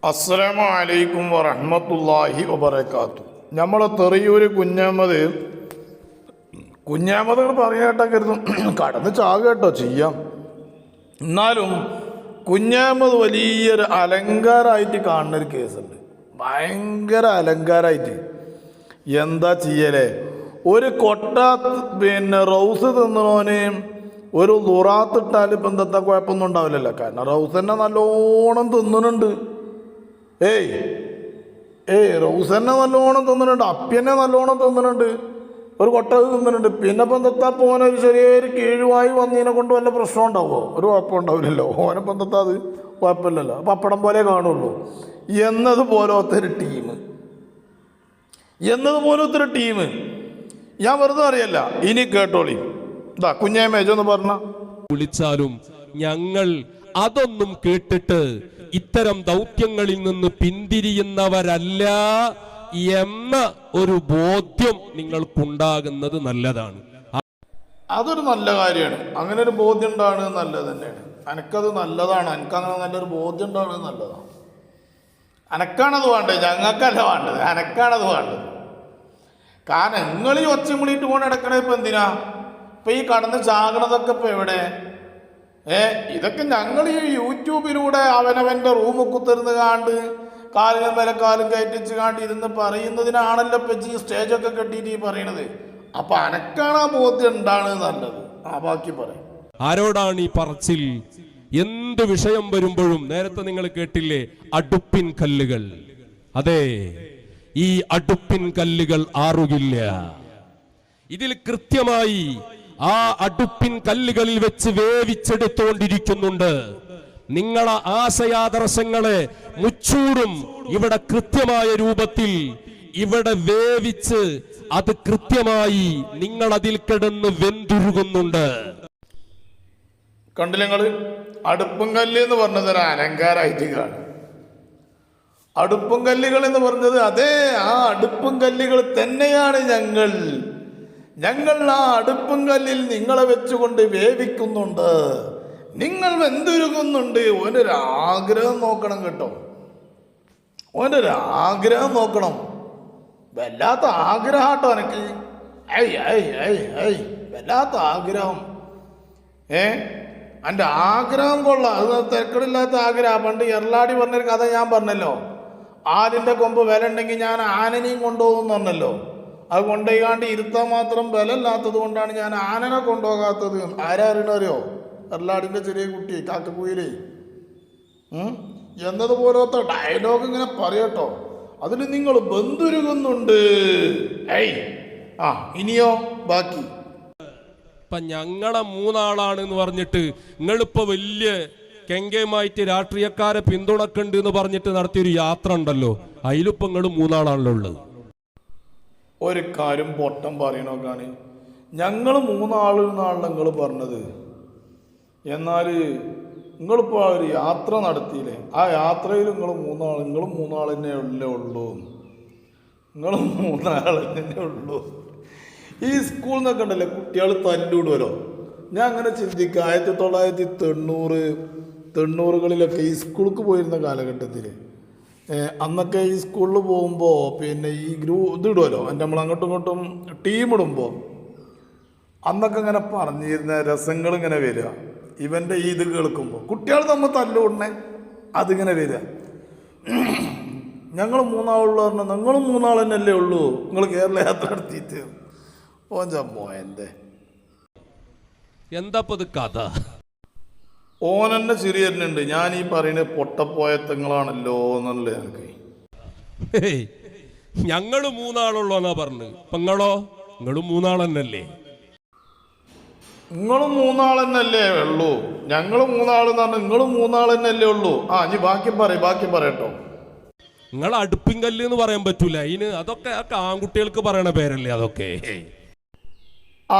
അസ്സലാമു അലൈക്കും വറഹ്മത്തുള്ളാഹി വബറകാതുഹു. നമ്മളെ തെറിയൂര് കുഞ്ഞാമത് പറയാട്ടാ കരുതും കടന്ന് ചാക കേട്ടോ ചെയ്യാം. എന്നാലും കുഞ്ഞാമത് വലിയൊരു അലങ്കാരമായിട്ട് കാണുന്നൊരു കേസുണ്ട്. ഭയങ്കര അലങ്കാരമായിട്ട് എന്താ ചെയ്യലേ, ഒരു കൊട്ട റൗസ് തിന്നണോന് ഒരു ദുറാത്തിട്ടാൽ ഇപ്പം എന്താ കുഴപ്പമൊന്നും ഉണ്ടാവില്ലല്ലോ. കാരണം റൗസ് തന്നെ നല്ലോണം തിന്നുന്നുണ്ട്. റൗസ് തന്നെ നല്ലോണം തിന്നുന്നുണ്ട്, അപ്പിയെന്നെ നല്ലോണം തിന്നുന്നുണ്ട്, ഒരു കൊട്ട തിന്നുന്നുണ്ട്. പിന്നെ ഇപ്പം എന്താ പോനെ ഒരു ചെറിയൊരു കീഴുവായി വന്നതിനെ കൊണ്ട് വല്ല പ്രശ്നം ഉണ്ടാവുമോ? ഒരു കുഴപ്പം ഉണ്ടാവില്ലല്ലോ. ഓനിപ്പം എന്താ അത് കുഴപ്പമില്ലല്ലോ, പപ്പടം പോലെ കാണുള്ളൂ എന്നതുപോലത്തെ ടീം ഞാൻ വെറുതെ അറിയല്ല. ഇനി കേട്ടോളി, ഇതാ കുഞ്ഞേമേജെന്ന് പറഞ്ഞ വിളിച്ചാലും ഞങ്ങൾ അതൊന്നും കേട്ടിട്ട് ഇത്തരം ദൗത്യങ്ങളിൽ നിന്ന് പിന്തിരിയുന്നവരല്ല എന്ന ഒരു ബോധ്യം നിങ്ങൾക്കുണ്ടാകുന്നത് നല്ലതാണ്. അതൊരു നല്ല കാര്യമാണ്. അങ്ങനെ ഒരു ബോധ്യം ഉണ്ടാകുന്നത് നല്ലത് തന്നെയാണ്. എനിക്കത് നല്ലതാണ്. എനിക്കങ്ങനെ നല്ലൊരു ബോധ്യം ഉണ്ടാകുന്നത് നല്ലതാണ്. എനക്കാണത് വേണ്ടത്, ഞങ്ങൾക്കല്ല വേണ്ടത്, എനക്കാണത് വേണ്ടത്. കാരണം നിങ്ങൾ ഈ ഒച്ചമുളിയിട്ട് കൊണ്ട് നടക്കണേ ഇപ്പം എന്തിനാ? ഇപ്പം ഈ കടന്ന് ചാകണതൊക്കെ ഇപ്പം എവിടെ? ഇതൊക്കെ ഞങ്ങൾ ഈ യൂട്യൂബിലൂടെ അവനവൻ്റെ റൂമ് കുത്തിരുന്ന് കാണ്ട് കാലിനും വില കാലും കയറ്റിച്ച് കാണ്ട് ഇരുന്ന് പറയുന്നതിനാണല്ലോ ഇപ്പം ഈ സ്റ്റേജൊക്കെ കെട്ടിയിട്ട് ഈ പറയണത്. അപ്പം അനക്കാണ് ആ ബോധ്യം ഉണ്ടാണ് നല്ലത്. ബാക്കി പറയും. ആരോടാണ് ഈ പറച്ചിൽ? എന്ത് വിഷയം വരുമ്പോഴും നേരത്തെ നിങ്ങൾ കേട്ടില്ലേ, അടുപ്പിൻ കല്ലുകൾ. അതെ, ഈ അടുപ്പിൻ കല്ലുകൾ ആറുകില്ല. ഇതിൽ കൃത്യമായി ആ അടുപ്പിൻ കല്ലുകളിൽ വെച്ച് വേവിച്ചെടുത്തുകൊണ്ടിരിക്കുന്നുണ്ട്. നിങ്ങളെ ആശയാദർശങ്ങളെ മുച്ചൂടും ഇവിടെ കൃത്യമായ രൂപത്തിൽ ഇവിടെ വേവിച്ച് അത് കൃത്യമായി നിങ്ങൾ അതിൽ കിടന്ന് വെന്തുരുകുന്നുണ്ട്. കണ്ടില്ല നിങ്ങള്? അടുപ്പും കല്ല് എന്ന് പറഞ്ഞത് ഒരു അലങ്കാരമായിട്ട് കാണും. അടുപ്പും കല്ലുകൾ എന്ന് പറഞ്ഞത് അതേ ആ അടുപ്പും കല്ലുകൾ തന്നെയാണ് ഞങ്ങൾ ആ അടുപ്പും കല്ലിൽ നിങ്ങളെ വെച്ചുകൊണ്ട് വേവിക്കുന്നുണ്ട്, നിങ്ങൾ വെന്തുരുകുന്നുണ്ട്. ഓൻ്റെ ഒരു ആഗ്രഹം നോക്കണം കേട്ടോ, ഓൻ്റെ ഒരു ആഗ്രഹം നോക്കണം. വല്ലാത്ത ആഗ്രഹം കേട്ടോ എനിക്ക്. വല്ലാത്ത ആഗ്രഹം. എൻ്റെ ആഗ്രഹം കൊള്ളാം, അത് തിരക്കടില്ലാത്ത ആഗ്രഹം. പണ്ട് എർലാടി പറഞ്ഞൊരു കഥ ഞാൻ പറഞ്ഞല്ലോ. ആലിൻ്റെ കൊമ്പ് വില ഉണ്ടെങ്കിൽ ഞാൻ ആനനെയും കൊണ്ടുപോകുമെന്ന് പറഞ്ഞല്ലോ. അത് കൊണ്ടുപോയിക്കാണ്ട് ഇരുത്താൻ മാത്രം വില ഇല്ലാത്തത് കൊണ്ടാണ് ഞാൻ ആനനെ കൊണ്ടുപോകാത്തത്. ആരാ അറിയണറിയോ? എർലാടിൻ്റെ ചെറിയ കുട്ടി കാക്കക്കുയിലേ എന്നതുപോലത്തെ ഡയലോഗ് ഇങ്ങനെ പറയട്ടോ. അതിൽ നിങ്ങൾ ബന്ധുരുകുന്നുണ്ട്. ഇനിയോ ബാക്കി. ഇപ്പൊ ഞങ്ങളെ മൂന്നാളാണ് എന്ന് പറഞ്ഞിട്ട് നിങ്ങളിപ്പോ വലിയ കെങ്കേമായിട്ട് രാഷ്ട്രീയക്കാരെ പിന്തുണക്കുന്നുണ്ട് എന്ന് പറഞ്ഞിട്ട് നടത്തിയൊരു യാത്ര ഉണ്ടല്ലോ, അതിലിപ്പോ നിങ്ങൾ മൂന്നാളാണല്ലോ ഉള്ളത്. ഒരു കാര്യം പൊട്ടം പറയണോക്കാണ്, ഞങ്ങൾ മൂന്നാളെന്നാണല്ലോ നിങ്ങൾ പറഞ്ഞത്. എന്നാൽ നിങ്ങളിപ്പോൾ ഒരു യാത്ര നടത്തിയില്ലേ, ആ യാത്രയിൽ നിങ്ങൾ മൂന്നാൾ തന്നെ ഉള്ളൂ. ഈ സ്കൂളിൽ നിന്നൊക്കെ ഉണ്ടല്ലേ കുട്ടികൾ തല്ലുവിടുമല്ലോ. ഞാൻ അങ്ങനെ ചിന്തിക്കുക, 1990-കളിലൊക്കെ ഈ സ്കൂൾക്ക് പോയിരുന്ന കാലഘട്ടത്തിൽ അന്നൊക്കെ ഈ സ്കൂളിൽ പോകുമ്പോൾ പിന്നെ ഈ ഇതിടുമല്ലോ, നമ്മൾ അങ്ങോട്ടും ഇങ്ങോട്ടും ടീമിടുമ്പോൾ അന്നൊക്കെ ഇങ്ങനെ പറഞ്ഞിരുന്ന രസങ്ങളിങ്ങനെ വരിക. ഇവൻ്റെ ഈ ഇത് കേൾക്കുമ്പോൾ കുട്ടികൾ നമ്മൾ തല്ലുവിടണേ അതിങ്ങനെ വരിക. ഞങ്ങൾ മൂന്നാളുള്ള പറഞ്ഞാൽ നിങ്ങൾ മൂന്നാൾ തന്നെയല്ലേ ഉള്ളൂ, നിങ്ങൾ കേരള യാത്ര നടത്തിയിട്ട് ഓൻ്റെ എന്താപ്പത് കഥ? ഓനെന്നെ ചിരി തരുന്നുണ്ട്. ഞാൻ ഈ പറയുന്നത് പൊട്ടപ്പോയത്തങ്ങളാണല്ലോ എന്നല്ലേ എനിക്ക്. ഞങ്ങള് മൂന്നാളുള്ളൂ എന്നാ പറഞ്ഞു. നിങ്ങളോ? നിങ്ങളും മൂന്നാളെന്നല്ലേ? നിങ്ങളും മൂന്നാളെന്നല്ലേ ഉള്ളൂ. ഞങ്ങൾ മൂന്നാളെന്ന് പറഞ്ഞാൽ നിങ്ങളും മൂന്നാളെന്നല്ലേ ഉള്ളൂ. ഇനി ബാക്കി പറയട്ടോ. നിങ്ങൾ അടുപ്പിൻകല്ല് എന്ന് പറയാൻ പറ്റൂല. അതൊക്കെ ആൺകുട്ടികൾക്ക് പറയണ പേരല്ലേ അതൊക്കെ.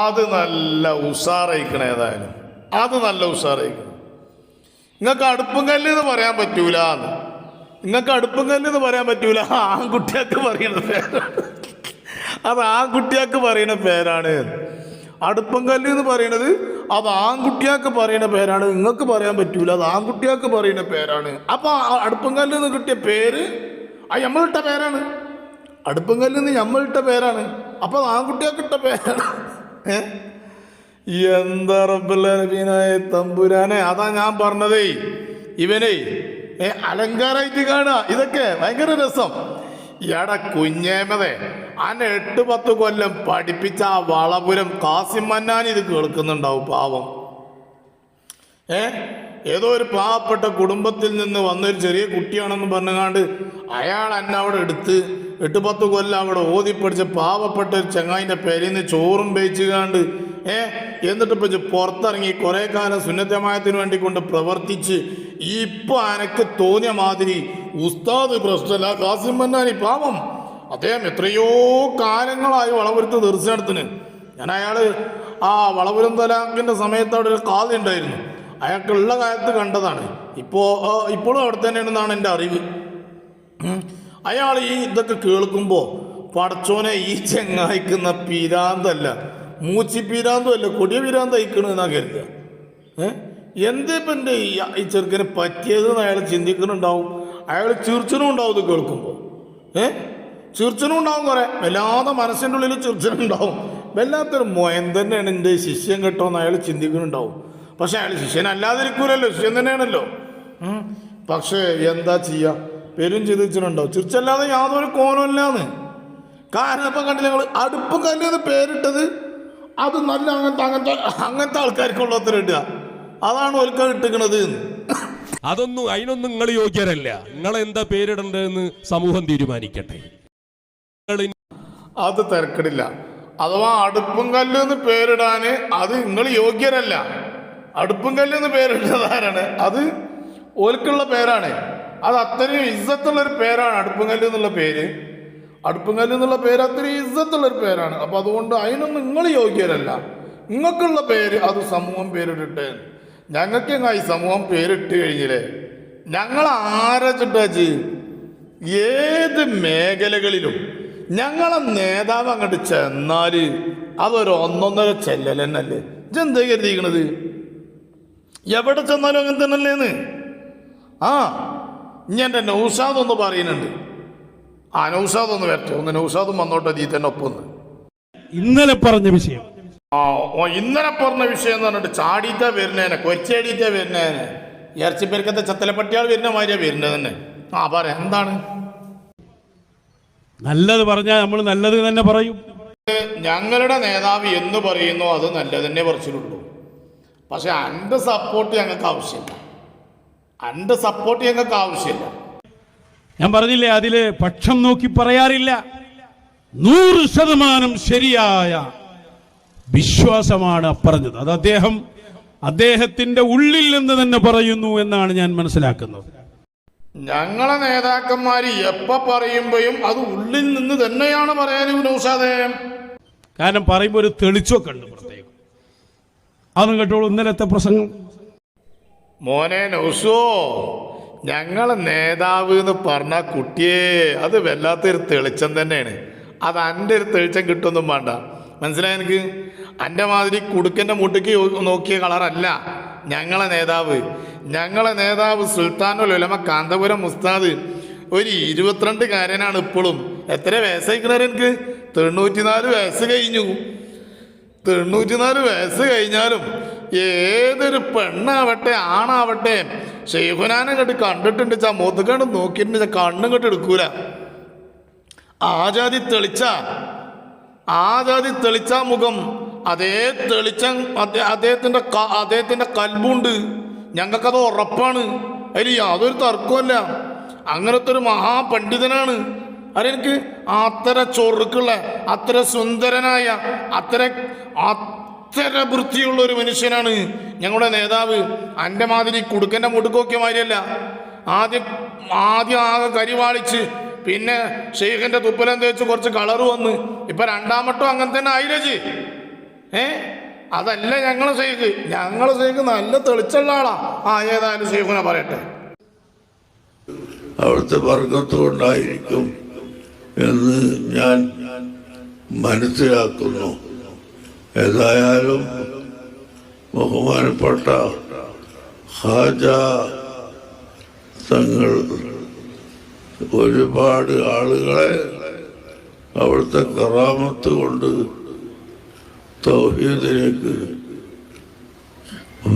അത് നല്ല ഉഷാറായിക്കണേ. ഏതായാലും അത് നല്ല ഉഷാറായിക്കണം. നിങ്ങൾക്ക് അടുപ്പും കല്ല് എന്ന് പറയാൻ പറ്റൂല. ആൺകുട്ടിയൊക്കെ പറയുന്ന പേരാണ് അത്. ആൺകുട്ടിയൊക്കെ പറയുന്ന പേരാണ് അടുപ്പും കല്ല് എന്ന് പറയുന്നത്. അത് ആൺകുട്ടിയാൾക്ക് പറയുന്ന പേരാണ്, നിങ്ങൾക്ക് പറയാൻ പറ്റൂല, അത് ആൺകുട്ടിയാൾക്ക് പറയുന്ന പേരാണ്. അപ്പൊ അടുപ്പങ്കല്ലിൽ നിന്ന് കിട്ടിയ പേര് ആ നമ്മളിട്ട പേരാണ്. അടുപ്പങ്കല്ലിൽ നിന്ന് നമ്മളിട്ട പേരാണ്. അപ്പൊ അത് ആൺകുട്ടിയാൾക്ക് ഇട്ട പേരാണ്. എന്താ റബ്ബുൽ ആലമീനായ തമ്പുരാനെ, അതാ ഞാൻ പറഞ്ഞതേ, ഇവനെ അലങ്കാരായിട്ട് കാണുക. ഇതൊക്കെ ഭയങ്കര രസം. എടാ കുഞ്ഞേമതേ, അന്നെ 8-10 കൊല്ലം പഠിപ്പിച്ച ആ വളപുരം കാസിം മന്നാൻ ഇത് കേൾക്കുന്നുണ്ടാവും. പാവം. ഏതോ ഒരു പാവപ്പെട്ട കുടുംബത്തിൽ നിന്ന് വന്നൊരു ചെറിയ കുട്ടിയാണെന്ന് പറഞ്ഞുകാണ്ട് അയാൾ എന്നെ അവിടെ എടുത്ത് 8-10 കൊല്ലം അവിടെ ഓതിപ്പടിച്ച പാവപ്പെട്ട ഒരു ചങ്ങായിൻ്റെ പേരിൽ നിന്ന് ചോറും പേച്ചുകാണ്ട് എന്നിട്ടിപ്പോൾ പുറത്തിറങ്ങി കുറേ കാലം സുന്നത്തമായത്തിന് വേണ്ടി കൊണ്ട് പ്രവർത്തിച്ച് ഇപ്പൊ അനക്ക് തോന്നിയ മാതിരി ഉസ്താദ് പ്രശ്നമല്ല കാസിം മന്നാനി പാവം. അദ്ദേഹം എത്രയോ കാലങ്ങളായി വളപുരത്ത് ദർശനത്തിന്. ഞാൻ ആ വളപുരം തലാഖിൻ്റെ സമയത്ത് അവിടെ ഒരു കാതി ഉണ്ടായിരുന്നു. അയാൾക്കുള്ള കാലത്ത് കണ്ടതാണ്. ഇപ്പോഴും അവിടെ തന്നെയാണെന്നാണ് എൻ്റെ അറിവ്. അയാൾ ഈ ഇതൊക്കെ കേൾക്കുമ്പോൾ പടച്ചോനെ ഈ ചെങ്ങായിക്കുന്ന പിരാന്തല്ല, മൂച്ചി പിരാന്തും അല്ല, കൊടിയ പിരാന്ത് അയക്കണെന്നാ കരുതുക. എന്തേപ്പം എൻ്റെ ഈ ചെറുക്കന് പറ്റിയതെന്ന് അയാൾ ചിന്തിക്കുന്നുണ്ടാവും. അയാൾ ചീർച്ചനും ഉണ്ടാവും ഇത് കേൾക്കുമ്പോൾ. ചീർച്ചനും ഉണ്ടാവും, കുറേ വല്ലാതെ മനസ്സിൻ്റെ ഉള്ളിൽ ചീർച്ചനുണ്ടാവും. വല്ലാത്തൊരു മോയൻ തന്നെയാണ് എൻ്റെ ശിഷ്യൻ കേട്ടോ എന്ന് അയാൾ ചിന്തിക്കുന്നുണ്ടാവും. പക്ഷെ അയാൾ ശിഷ്യനല്ലാതിരിക്കൂലല്ലോ, ശിഷ്യൻ തന്നെയാണല്ലോ. പക്ഷേ എന്താ ചെയ്യുക, പേരും ചിന്തിച്ചിട്ടുണ്ടാവും. ചീർച്ചല്ലാതെ യാതൊരു കോനമില്ലാന്ന്. കാരണം ഇപ്പം കണ്ടില്ല ഞങ്ങൾ അടുപ്പം കല്ലിന്ന് പേരിട്ടത്, അത് നല്ല അങ്ങനത്തെ ആൾക്കാർക്കുള്ളത്ര ഇടുക. അതാണ് ഒൽക്ക ഇട്ടിക്കണത്. അതിനൊന്നും നിങ്ങൾ യോഗ്യരല്ല. നിങ്ങൾ എന്താ പേരിടേണ്ടതെന്ന് സമൂഹം തീരുമാനിക്കട്ടെ. അത് തിരക്കിടില്ല. അഥവാ അടുപ്പും കല്ലെന്ന് പേരിടാന് അത് നിങ്ങൾ യോഗ്യരല്ല. അടുപ്പും കല്ലെന്ന് പേരിട്ടതാരാണ്? അത് ഓൽക്കുള്ള പേരാണ്. അത് അത്രയും ഇസ്സത്തുള്ളൊരു പേരാണ് അടുപ്പും കല്ല് എന്നുള്ള പേര്. അടുപ്പും കല്ല് എന്നുള്ള പേര് അത്രയും ഇസ്സത്തുള്ളൊരു പേരാണ്. അപ്പം അതുകൊണ്ട് അതിനൊന്നും നിങ്ങൾ യോഗ്യരല്ല. നിങ്ങൾക്കുള്ള പേര് അത് സമൂഹം പേരിട്ടിട്ട് ഞങ്ങൾക്ക് ഈ സമൂഹം പേരിട്ട് കഴിഞ്ഞില്ലേ, ഞങ്ങൾ ആരച്ചിട്ടാച്ച് ഏത് മേഖലകളിലും ഞങ്ങളെ നേതാവ് അങ്ങോട്ട് ചെന്നാൽ അതൊരു 1.5 ചെല്ലലെന്നല്ലേ. ഇതെന്താ കരുതിയിരിക്കണത്? എവിടെ ചെന്നാലും അങ്ങനെ തന്നെയല്ലേന്ന്. ഇനി എൻ്റെ നൗഷാദ് ഒന്ന് പറയുന്നുണ്ട്. നൗഷാദ് ഒന്ന് വരട്ടെ, നൗഷാദും വന്നോട്ടെ നീ തന്നെ ഒപ്പൊന്ന്. ഇന്നലെ പറഞ്ഞ വിഷയം ഇന്നലെ പറഞ്ഞ വിഷയം എന്ന് പറഞ്ഞിട്ട് ചാടിയിട്ടാ വരുന്നേനെ, കൊച്ചേടിയിട്ടാ വരുന്നേനെ, ഇറച്ചിപ്പെരുക്കത്തെ ചത്തലപ്പട്ടിയാൾ വരുന്ന മാതിരിയാ വരുന്നത് തന്നെ. പറയാം എന്താണ് നല്ലത് പറഞ്ഞാൽ നമ്മൾ നല്ലത് തന്നെ പറയും. ഞങ്ങളുടെ നേതാവ് എന്ന് പറയുന്നു അത് നല്ലത് തന്നെ പറിച്ചിട്ടുള്ളൂ. പക്ഷെ എൻ്റെ സപ്പോർട്ട് ഞങ്ങൾക്ക് ആവശ്യമില്ല. എൻ്റെ സപ്പോർട്ട് ഞങ്ങൾക്ക് ആവശ്യമില്ല. ഞാൻ പറഞ്ഞില്ലേ, അതില് പക്ഷം നോക്കി പറയാറില്ല. 100% ശരിയായ വിശ്വാസമാണ് പറഞ്ഞത്. അത് അദ്ദേഹത്തിന്റെ ഉള്ളിൽ നിന്ന് തന്നെ പറയുന്നു എന്നാണ് ഞാൻ മനസ്സിലാക്കുന്നത്. ഞങ്ങളെ നേതാക്കന്മാർ എപ്പോ പറയുമ്പോഴും അത് ഉള്ളിൽ നിന്ന് തന്നെയാണ് പറയാനും നൗഷാദേ. കാരണം പറയുമ്പോൾ ഒരു തെളിച്ചൊക്കെ ഉണ്ട് പ്രത്യേകം. അതൊന്നും കേട്ടോളൂ ഇന്നലത്തെ പ്രസംഗം. മോനെ നൗഷോ, ഞങ്ങളെ നേതാവ് എന്ന് പറഞ്ഞ കുട്ടിയെ അത് വല്ലാത്തൊരു തെളിച്ചം തന്നെയാണ്. അത് എൻ്റെ ഒരു തെളിച്ചം കിട്ടുമൊന്നും വേണ്ട, മനസ്സിലായി എനിക്ക്. എൻ്റെ മാതിരി കുടുക്കൻ്റെ മുട്ടിക്ക് നോക്കിയ കളറല്ല ഞങ്ങളെ നേതാവ്. ഞങ്ങളെ നേതാവ് സുൽത്താനുൽ ഉലമ കാന്തപുരം ഉസ്താദ് ഒരു 22-കാരനാണ് ഇപ്പോഴും. എത്ര വയസ്സായിക്കണേ എനിക്ക്? 94 വയസ്സ് കഴിഞ്ഞു. 94 വയസ്സ് കഴിഞ്ഞാലും ഏതൊരു പെണ്ണാവട്ടെ ആണാവട്ടെ ഷെയ്ഖുനാനെ കണ്ട് കണ്ടിട്ടുണ്ട്, മൂത്തുകണ്ട് നോക്കിയിട്ടുണ്ട്, കണ്ണും കണ്ട് എടുക്കൂല. ആജാതി തെളിച്ച മുഖം, അതേ തെളിച്ചം അദ്ദേഹത്തിന്റെ കൽബുണ്ട്. ഞങ്ങൾക്കത് ഉറപ്പാണ്, അതിൽ യാതൊരു തർക്കമല്ല. അങ്ങനത്തെ ഒരു മഹാപണ്ഡിതനാണ്. അതെനിക്ക് അത്ര ചൊറുക്കുള്ള, അത്ര സുന്ദരനായ, അത്ര വൃത്തിയുള്ള ഒരു മനുഷ്യനാണ് ഞങ്ങളുടെ നേതാവ്. എൻ്റെ മാതിരി കുടുക്കൻ്റെ മുടുക്കൊക്കെ മാതിരിയല്ല. ആദ്യം ആകെ കരിവാളിച്ച്, പിന്നെ ഷെയ്ഖിന്റെ തുപ്പലം തേച്ച് കുറച്ച് കളറ് വന്ന്, ഇപ്പൊ 2ാമട്ടോ അങ്ങനെ തന്നെ ആയിരജ്. അതല്ല ഞങ്ങളെ ഷെയ്ഖ് നല്ല തെളിച്ചുള്ള ആളാ. ഏതായാലും ഷെയ്ഖിനെ പറയട്ടെ. അവിടുത്തെ വർഗത്തുകൊണ്ടായിരിക്കും എന്ന് ഞാൻ മനസ്സിലാക്കുന്നു. ഏതായാലും ബഹുമാനപ്പെട്ട ഹാജ തങ്ങൾ ഒരുപാട് ആളുകളെ അവിടുത്തെ കറാമത്ത് കൊണ്ട് തൗഹീദിലേക്ക്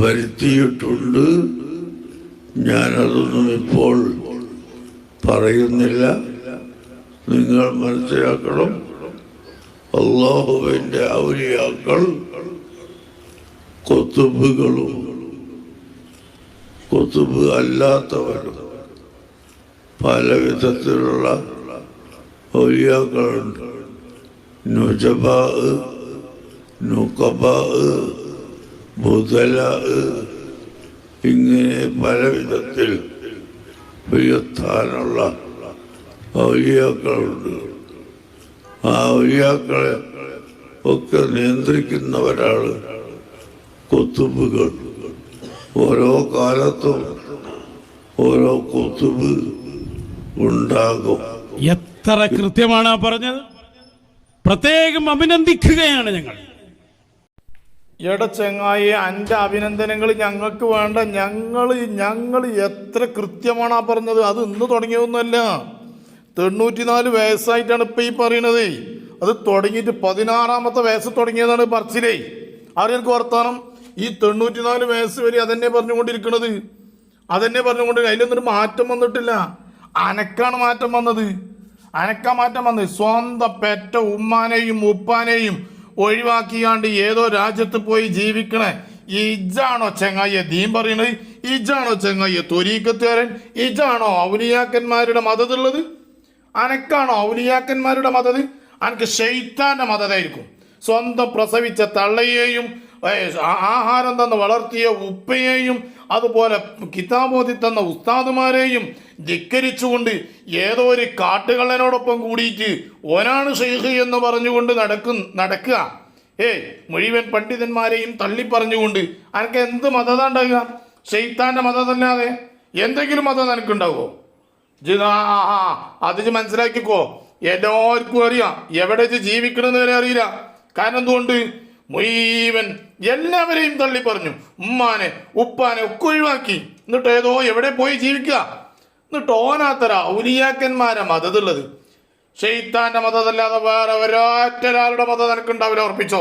വരുത്തിയിട്ടുണ്ട്. ഞാനതൊന്നും ഇപ്പോൾ പറയുന്നില്ല. നിങ്ങൾ മനസ്സിലാക്കണം, അള്ളാഹുവിൻ്റെ ഔലിയാക്കൾ കുത്തുബുകളും കുത്തുബ് അല്ലാത്തവരും പല വിധത്തിലുള്ള ഔലിയാക്കളുണ്ട്. നുജബാ, നുഖബാ, ബുദല, ഇങ്ങനെ പല വിധത്തിൽ ഉയർത്താനുള്ള ഔലിയാക്കളുണ്ട്. ആ ഔലിയാക്കളെ ഒക്കെ നിയന്ത്രിക്കുന്നവരാണ് കുത്തുബുകൾ. ഓരോ കാലത്തും ഓരോ കുത്തുബ് ഉണ്ടാകും. എത്ര കൃത്യമാണ് ആ പറഞ്ഞത്. പ്രത്യേകം അഭിനന്ദിക്കുകയാണ് ഞങ്ങൾ. എടാ ചെങ്ങായി, എൻ്റെ അഭിനന്ദനങ്ങൾ ഞങ്ങൾക്ക് വേണ്ട. ഞങ്ങൾ എത്ര കൃത്യമാണ് ആ പറഞ്ഞത്. അത് ഇന്ന് തുടങ്ങിയൊന്നുമല്ല. 94 വയസ്സായിട്ടാണ് ഇപ്പം ഈ പറയണത്. അത് തുടങ്ങിയിട്ട് 16ാമത്തെ വയസ്സ് തുടങ്ങിയതാണ് പറച്ചിലേ. ആരെനിക്ക് വർത്താനം. ഈ 94 വയസ്സ് വരെ അതന്നെ പറഞ്ഞുകൊണ്ടിരിക്കണത്. അതിലൊന്നൊരു മാറ്റം വന്നിട്ടില്ല. അനക്കാണ് മാറ്റം വന്നത്. സ്വന്തം പെറ്റ ഉമ്മാനെയും ഉപ്പാനെയും ഒഴിവാക്കിയാണ്ട് ഏതോ രാജ്യത്ത് പോയി ജീവിക്കണേ ഇജാണോ ചെങ്ങായ ദീൻ പറയണത്? ഇജാണോ ചെങ്ങായ ത്വരീക്കത്തുകാരൻ? ഇജാണോ ഔലിയാക്കന്മാരുടെ മദതുള്ളത്? അനക്കാണോ ഔലിയാക്കന്മാരുടെ മദത്? അനക്ക് ശൈത്താന്റെ മദതായിരിക്കും. സ്വന്തം പ്രസവിച്ച തള്ളയെയും ആഹാരം തന്ന് വളർത്തിയ ഉപ്പയെയും അതുപോലെ കിതാബോധി തന്ന ഉസ്താദുമാരെയും ധിക്കരിച്ചുകൊണ്ട് ഏതോ ഒരു കാട്ടുകള്ളനോടൊപ്പം കൂടിയിട്ട് ഓനാണ് ഷെയ്ഖ് എന്ന് പറഞ്ഞുകൊണ്ട് നടക്കുക. മുഴുവൻ പണ്ഡിതന്മാരെയും തള്ളിപ്പറഞ്ഞുകൊണ്ട് അനക്ക് എന്ത് മതതാ ഉണ്ടാകുക? ഷെയ്ത്താന്റെ മതമല്ലാതെ എന്തെങ്കിലും മതം നിനക്കുണ്ടാവുമോ? അത് മനസ്സിലാക്കിക്കോ. എല്ലാവർക്കും അറിയാം എവിടെ ജീവിക്കണമെന്ന് വരെ അറിയില്ല. കാരണം എന്തുകൊണ്ട്? മുഴുവൻ എല്ലാവരെയും തള്ളി പറഞ്ഞു. ഉമ്മാനെ ഉപ്പാനെ ഒക്കെ ഒഴിവാക്കി. എന്നിട്ട് ഏതോ എവിടെ പോയി ജീവിക്കുക. എന്നിട്ട് ഓനാത്തര ഔലിയാക്കന്മാരെ മതതുള്ളത്. ഷെയ്ത്താന്റെ മതമല്ലാതെ വേറെ ഒരൊറ്റൊരാളുടെ മതം നിനക്കുണ്ടാവില്ല. ഉറപ്പിച്ചോ?